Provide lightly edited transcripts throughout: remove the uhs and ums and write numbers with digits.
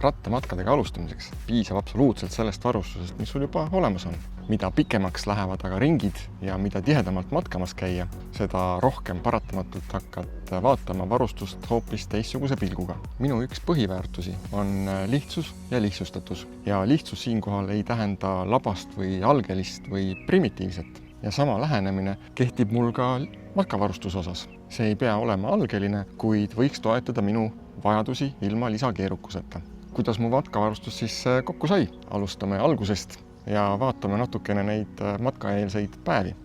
rattamatkadega alustamiseks piisab absoluutselt sellest varustusest, mis sul juba olemas on. Mida pikemaks lähevad aga ringid ja mida tihedamalt matkamas käia, seda rohkem paratamatult hakkad vaatama varustust hoopis teistsuguse pilguga. Minu üks põhiväärtusi on lihtsus ja lihtsustatus. Ja lihtsus siinkohal ei tähenda labast või algelist või primitiivset. Ja sama lähenemine kehtib mul ka matkavarustuse osas. See ei pea olema algeline, kuid võiks toetada minu vajadusi ilma lisakeerukuseta. Kuidas mu matkavarustus siis kokku sai? Alustame algusest ja vaatame natukene neid matkaeelseid päevi.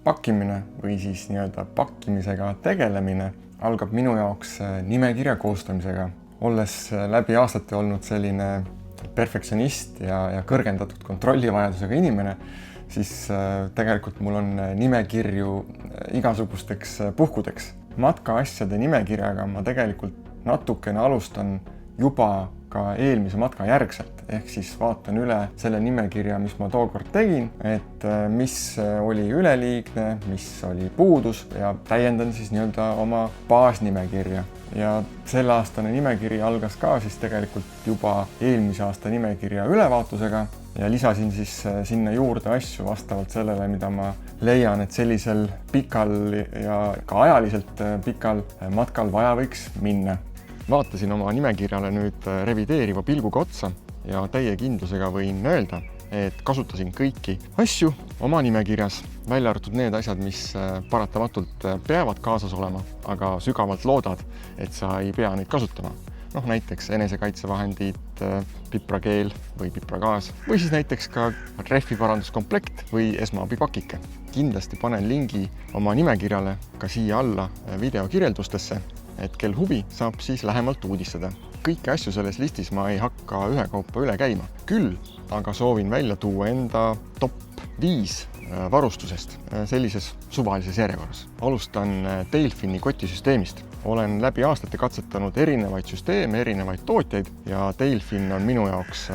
Pakkimine või siis nii-öelda pakkimisega tegelemine algab minu jaoks nimekirja koostamisega. Olles läbi aastate olnud selline perfektsionist ja kõrgendatud kontrollivajadusega inimene, siis tegelikult mul on nimekirju igasugusteks puhkudeks. Matkaasjade nimekirjaga ma tegelikult natukene alustan juba ka eelmise matka järgselt, ehk siis vaatan üle selle nimekirja, mis ma tookord tegin, et mis oli üleliigne, mis oli puudus ja täiendan siis nii-öelda oma baasnimekirja. Ja selle aastane nimekiri algas ka siis tegelikult juba eelmise aasta nimekirja ülevaatusega ja lisasin siis sinna juurde asju vastavalt sellele, mida ma leian, et sellisel pikal ja ka ajaliselt pikal matkal vaja võiks minna. Vaatasin oma nimekirjale nüüd revideeriva pilguga otsa ja täie kindlusega võin öelda, et kasutasin kõiki asju oma nimekirjas, välja arvatud need asjad, mis paratamatult peavad kaasas olema, aga sügavalt loodad, et sa ei pea neid kasutama. Näiteks enesekaitsevahendid, piprageel või pipragaas või siis näiteks ka rehviparanduskomplekt või esmaabipakike. Kindlasti panen lingi oma nimekirjale ka siia alla videokirjeldustesse, et kel huvi saab siis lähemalt uudistada. Kõiki asju selles listis ma ei hakka ühekaupa üle käima. Küll aga soovin välja tuua enda top 5 varustusest sellises suvalises järjekorras. Alustan Delfini kotisüsteemist. Olen läbi aastate katsetanud erinevaid süsteeme, erinevaid tootjaid ja Delfin on minu jaoks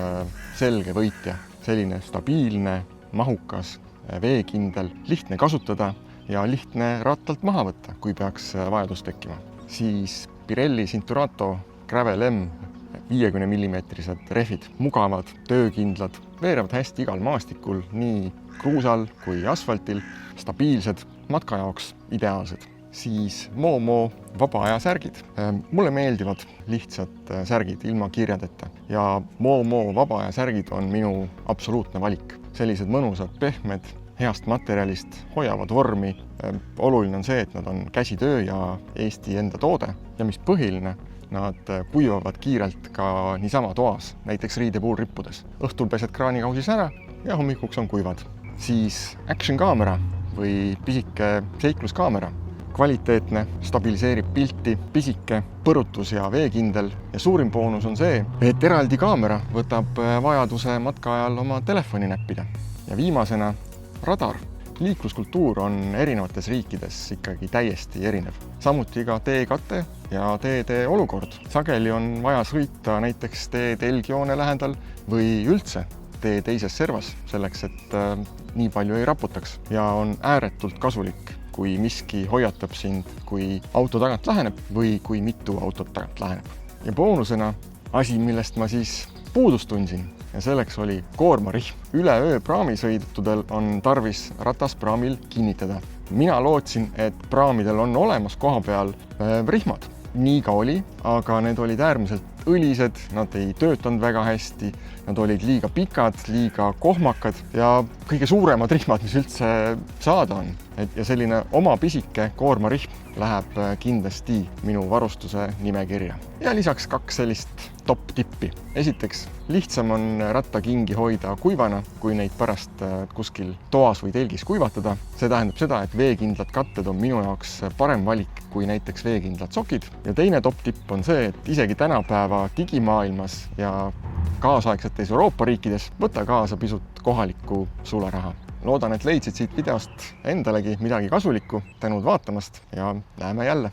selge võitja. Selline stabiilne, mahukas, veekindel, lihtne kasutada ja lihtne rattalt maha võtta, kui peaks vajadus tekkima. Siis Pirelli Cinturato Gravel M 50 mm rehvid, mugavad, töökindlad, veerevad hästi igal maastikul, nii kruusal kui asfaltil, stabiilsed, matka jaoks ideaalsed. Siis Momo vaba-aja särgid. Mulle meeldivad lihtsad särgid ilma kirjadeta ja Momo vaba-aja särgid on minu absoluutne valik. Sellised mõnusad, pehmed, heast materjalist, hoiavad vormi. Oluline on see, et nad on käsitöö ja Eesti enda toode ja mis põhiline, nad kuivavad kiirelt ka niisama toas, näiteks riidepuul rippudes. Õhtul pesed kraanikausis ära ja hommikuks on kuivad. Siis action kaamera või pisike seikluskaamera. Kvaliteetne, stabiliseerib pilti, pisike, põrutus ja veekindel ja suurim boonus on see, et eraldi kaamera võtab vajaduse matka ajal oma telefoni näppida. Ja viimasena radar. Liikluskultuur on erinevates riikides ikkagi täiesti erinev. Samuti ka teekate ja teede olukord. Sageli on vaja sõita näiteks tee telgjoone lähedal või üldse tee teises servas selleks, et nii palju ei raputaks. Ja on ääretult kasulik, kui miski hoiatab sind, kui auto tagant läheneb või kui mitu autot tagant läheneb. Ja boonusena asi, millest ma siis puudust tundsin. Ja selleks oli koormarihm. Üleöö praamisõidutudel on tarvis rataspraamil kinnitada. Mina lootsin, et praamidel on olemas koha peal rihmad. Nii ka oli, aga need olid äärmiselt õlised, nad ei töötanud väga hästi, nad olid liiga pikad, liiga kohmakad ja kõige suuremad rihmad, mis üldse saada on. Ja selline oma pisike koormarihm läheb kindlasti minu varustuse nimekirja. Ja lisaks 2 sellist top-tippi. Esiteks, lihtsam on rattakingi hoida kuivana, kui neid pärast kuskil toas või telgis kuivatada. See tähendab seda, et veekindlad katted on minu jaoks parem valik kui näiteks veekindlad sokid. Ja teine top-tipp on see, et isegi tänapäeva digimaailmas ja kaasaegsetes Euroopa riikides võta kaasa pisut kohalikku sularaha. Loodan, et leidsid siit videost endalegi midagi kasulikku. Tänud vaatamast ja näeme jälle!